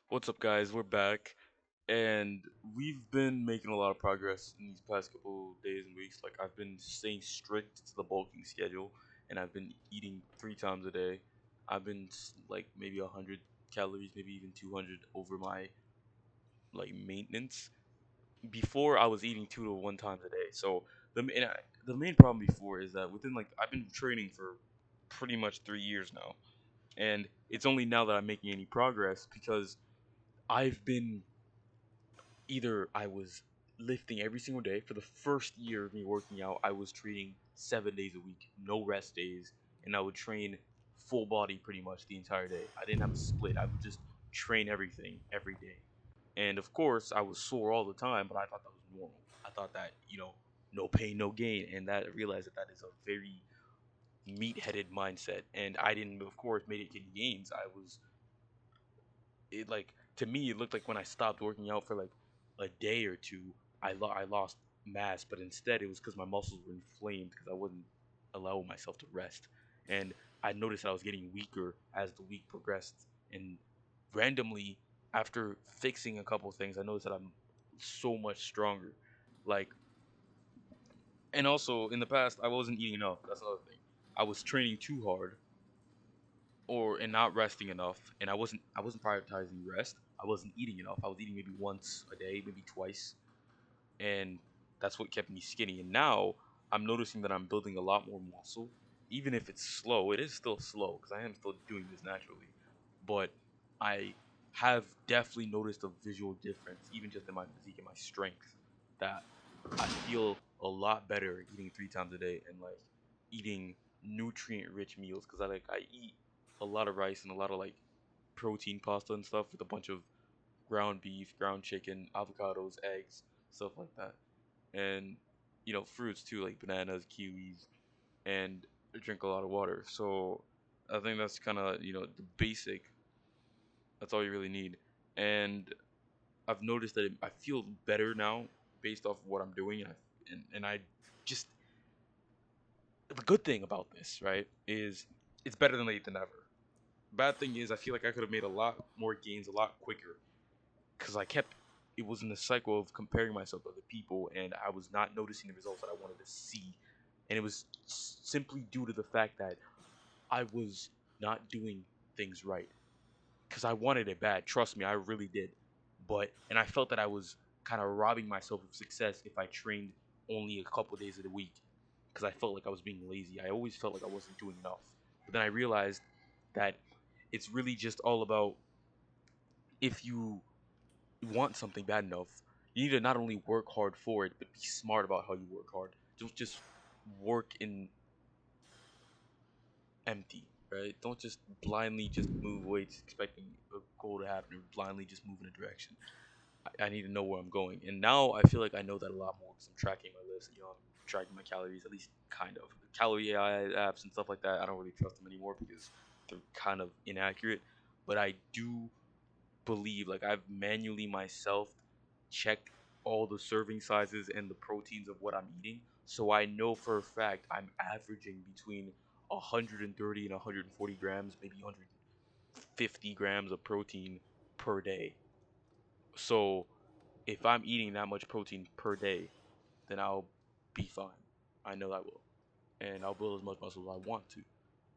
What's up, guys? We're back, and we've been making a lot of progress in these past couple days and weeks. Like, I've been staying strict to the bulking schedule, and I've been eating 3 times a day. I've been like maybe 100 calories, maybe even 200 over my like maintenance. Before, I was eating 2 to 1 times a day. So the main problem before is that within like I've been training for pretty much 3 years now, and it's only now that I'm making any progress because I've been either I was lifting every single day. For the first year of me working out, I was training 7 days a week, no rest days, and I would train full body pretty much the entire day. I didn't have a split. I would just train everything every day. And of course, I was sore all the time, but I thought that was normal. I thought that, no pain, no gain. And that I realized that that is a very meat-headed mindset. And I didn't, of course, make it any gains. It like to me it looked like when I stopped working out for like a day or two, I lost mass, but instead it was because my muscles were inflamed because I wasn't allowing myself to rest, and I noticed that I was getting weaker as the week progressed, and randomly after fixing a couple things, I noticed that I'm so much stronger, like, and also in the past I wasn't eating enough. That's another thing. I was training too hard or and not resting enough, and I wasn't prioritizing rest. I wasn't eating enough. I was eating maybe once a day, maybe twice, and that's what kept me skinny. And now I'm noticing that I'm building a lot more muscle, even if it's slow. It is still slow because I am still doing this naturally, but I have definitely noticed a visual difference, even just in my physique and my strength, that I feel a lot better eating 3 times a day and like eating nutrient rich meals because I eat a lot of rice and a lot of like protein pasta and stuff with a bunch of ground beef, ground chicken, avocados, eggs, stuff like that. And fruits too, like bananas, kiwis, and I drink a lot of water. So I think that's kind of, the basic. That's all you really need. And I've noticed that I feel better now based off of what I'm doing, and I just the good thing about this, right, is it's better than late than never. Bad thing is I feel like I could have made a lot more gains a lot quicker because it was in the cycle of comparing myself to other people, and I was not noticing the results that I wanted to see, and it was simply due to the fact that I was not doing things right because I wanted it bad. Trust me, I really did. And I felt that I was kind of robbing myself of success if I trained only a couple days of the week because I felt like I was being lazy. I always felt like I wasn't doing enough. But then I realized that it's really just all about if you want something bad enough, you need to not only work hard for it, but be smart about how you work hard. Don't just work in empty, right? Don't just blindly just move weights expecting a goal to happen or blindly just move in a direction. I need to know where I'm going. And now I feel like I know that a lot more because I'm tracking my list. I'm tracking my calories, at least kind of. Calorie AI apps and stuff like that, I don't really trust them anymore because they're kind of inaccurate. But I do believe, like, I've manually myself checked all the serving sizes and the proteins of what I'm eating. So I know for a fact I'm averaging between 130 and 140 grams, maybe 150 grams of protein per day. So if I'm eating that much protein per day, then I'll be fine. I know I will. And I'll build as much muscle as I want to.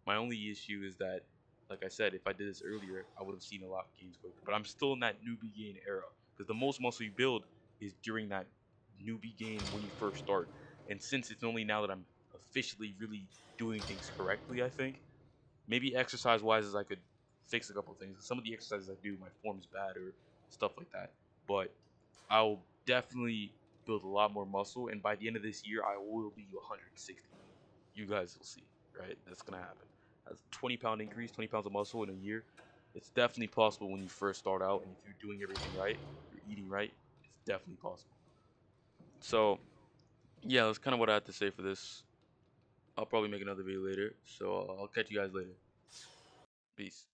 My only issue is that, like I said, if I did this earlier, I would have seen a lot of gains quicker. But I'm still in that newbie gain era because the most muscle you build is during that newbie gain when you first start. And since it's only now that I'm officially really doing things correctly, I think maybe exercise wise, as I could fix a couple of things. Some of the exercises I do, my form's bad or stuff like that. But I'll definitely build a lot more muscle, and by the end of this year, I will be 160. You guys will see, right? That's gonna happen. That's a 20-pound increase, 20 pounds of muscle in a year. It's definitely possible when you first start out, and if you're doing everything right, you're eating right, it's definitely possible. So yeah, that's kind of what I had to say for this. I'll probably make another video later, so I'll catch you guys later. Peace.